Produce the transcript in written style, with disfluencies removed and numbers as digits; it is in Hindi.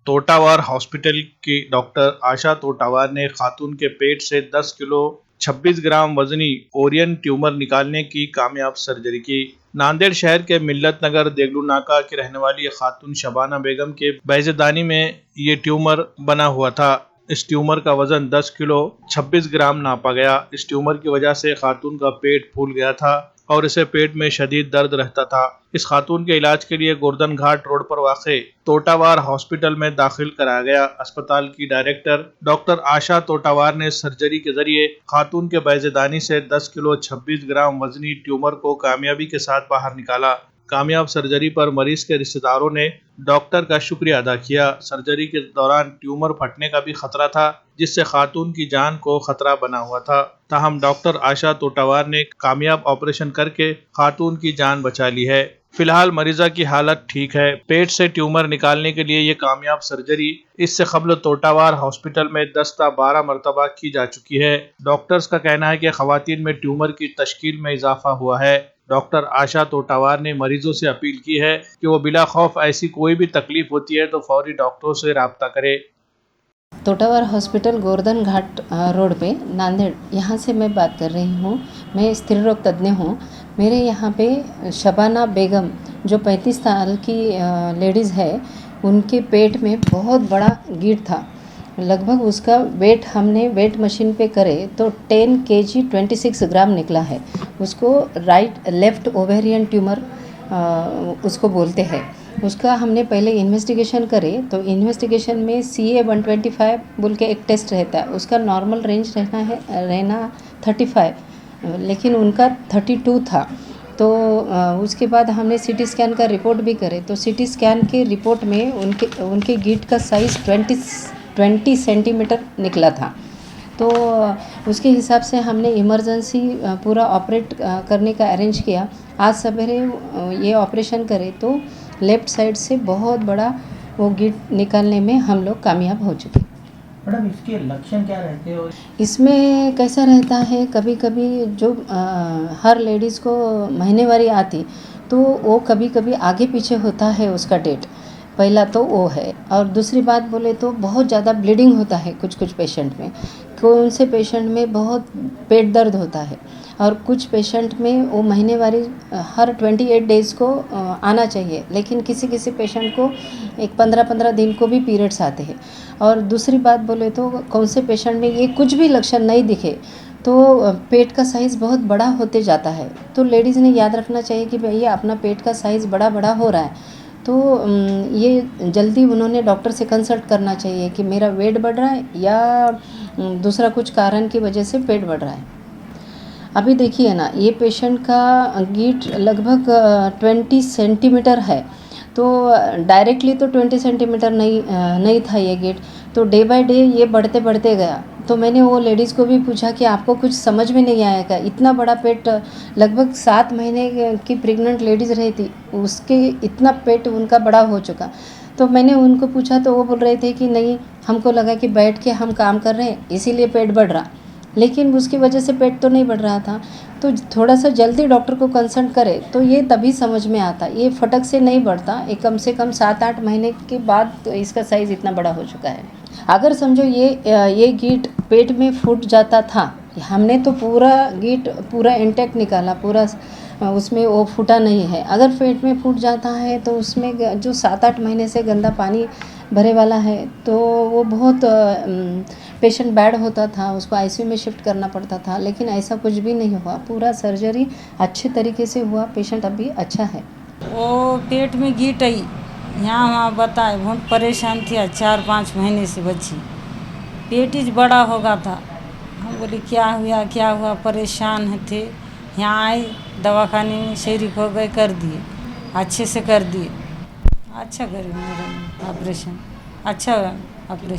तोटावार हॉस्पिटल की डॉक्टर आशा तोटावार ने खातून के पेट से 10 किलो 26 ग्राम वजनी ओरियन ट्यूमर निकालने की कामयाब सर्जरी की। नांदेड़ शहर के मिल्लत नगर देगलू नाका की रहने वाली खातून शबाना बेगम के बैजेदानी में ये ट्यूमर बना हुआ था। इस ट्यूमर का वजन 10 किलो 26 ग्राम नापा गया। इस ट्यूमर की वजह से खातून का पेट फूल गया था और इसे पेट में शदीद दर्द रहता था। इस खातून के इलाज के लिए गोर्धन घाट रोड पर वाक़े तोटावार हॉस्पिटल में दाखिल कराया गया। अस्पताल की डायरेक्टर डॉक्टर आशा तोटावार ने सर्जरी के जरिए खातून के बैजेदानी से 10 किलो 26 ग्राम वजनी ट्यूमर को कामयाबी के साथ बाहर निकाला। कामयाब सर्जरी पर मरीज के रिश्तेदारों ने डॉक्टर का शुक्रिया अदा किया। सर्जरी के दौरान ट्यूमर फटने का भी खतरा था, जिससे खातून की जान को खतरा बना हुआ था। ताहम डॉक्टर आशा तोटावार ने कामयाब ऑपरेशन करके खातून की जान बचा ली है। फिलहाल मरीजा की हालत ठीक है। पेट से ट्यूमर निकालने के लिए ये कामयाब सर्जरी इससे कबल तोटावार हॉस्पिटल में 10-12 मरतबा की जा चुकी है। डॉक्टर्स का कहना है कि खवातीन में ट्यूमर की तश्कील में इजाफा हुआ है। डॉक्टर आशा तोटावार ने मरीजों से अपील की है कि वो बिला खौफ ऐसी कोई भी तकलीफ होती है तो फौरी डॉक्टरों से राब्ता करे। तोटावार हॉस्पिटल गोर्धन घाट रोड पे नांदेड़, यहाँ से मैं बात कर रही हूँ। मैं स्त्री रोग तज्ञ हूँ। मेरे यहाँ पे शबाना बेगम जो 35 साल की लेडीज़ है, उनके पेट में बहुत बड़ा गीट था। लगभग उसका वेट हमने वेट मशीन पे करे तो 10 kg 26 ग्राम निकला है। उसको लेफ्ट ओवेरियन ट्यूमर उसको बोलते हैं। उसका हमने पहले इन्वेस्टिगेशन करे तो इन्वेस्टिगेशन में CA-125 बोल के एक टेस्ट रहता है। उसका नॉर्मल रेंज रहना 35, लेकिन उनका 32 था। तो उसके बाद हमने CT स्कैन का रिपोर्ट भी करे तो CT स्कैन के रिपोर्ट में उनके गीट का साइज़ 20 सेंटीमीटर निकला था। तो उसके हिसाब से हमने इमरजेंसी पूरा ऑपरेट करने का अरेंज किया। आज सवेरे ये ऑपरेशन करे तो लेफ़्ट साइड से बहुत बड़ा वो गीट निकालने में हम लोग कामयाब हो चुके। मैडम, इसके लक्षण क्या रहते हैं? इसमें कैसा रहता है, कभी कभी जो हर लेडीज़ को महीनेवारी आती तो वो कभी कभी आगे पीछे होता है उसका डेट। पहला तो वो है, और दूसरी बात बोले तो बहुत ज़्यादा ब्लीडिंग होता है कुछ पेशेंट में। कौन से पेशेंट में बहुत पेट दर्द होता है, और कुछ पेशेंट में वो महीनेवारी हर 28 डेज़ को आना चाहिए, लेकिन किसी पेशेंट को एक 15-15 दिन को भी पीरियड्स आते हैं। और दूसरी बात बोले तो कौन से पेशेंट में ये कुछ भी लक्षण नहीं दिखे तो पेट का साइज़ बहुत बड़ा होते जाता है। तो लेडीज़ ने याद रखना चाहिए कि भैया अपना पेट का साइज़ बड़ा हो रहा है तो ये जल्दी उन्होंने डॉक्टर से कंसल्ट करना चाहिए कि मेरा वेट बढ़ रहा है या दूसरा कुछ कारण की वजह से पेट बढ़ रहा है। अभी देखिए ना, ये पेशेंट का गीट लगभग 20 सेंटीमीटर है। तो डायरेक्टली तो 20 सेंटीमीटर नहीं था ये गीट, तो डे बाय डे ये बढ़ते गया। तो मैंने वो लेडीज़ को भी पूछा कि आपको कुछ समझ में नहीं आएगा, इतना बड़ा पेट, लगभग 7 महीने की प्रेग्नेंट लेडीज़ रही थी, उसके इतना पेट उनका बड़ा हो चुका। तो मैंने उनको पूछा तो वो बोल रहे थे कि नहीं, हमको लगा कि बैठ के हम काम कर रहे हैं इसीलिए पेट बढ़ रहा, लेकिन उसकी वजह से पेट तो नहीं बढ़ रहा था। तो थोड़ा सा जल्दी डॉक्टर को कंसल्ट करे तो ये तभी समझ में आता। ये फटक से नहीं बढ़ता, ये कम से कम 7-8 महीने के बाद तो इसका साइज़ इतना बड़ा हो चुका है। अगर समझो ये गीट पेट में फूट जाता था, हमने तो पूरा गीट पूरा इंटैक्ट निकाला, पूरा उसमें वो फूटा नहीं है। अगर पेट में फूट जाता है तो उसमें जो 7-8 महीने से गंदा पानी भरे वाला है तो वो बहुत पेशेंट बैड होता था, उसको ICU में शिफ्ट करना पड़ता था। लेकिन ऐसा कुछ भी नहीं हुआ, पूरा सर्जरी अच्छे तरीके से हुआ, पेशेंट अभी अच्छा है। वो पेट में गीट आई, यहाँ वहाँ बताए, बहुत परेशान थी। 4-5 महीने से बच्ची पेट ही बड़ा होगा था। हम बोले क्या हुआ, परेशान थे। यहाँ आए, दवाखाने में शरीक हो गए, कर दिए, अच्छे से कर दिए। अच्छा करे मेरा ऑपरेशन, अच्छा ऑपरेशन।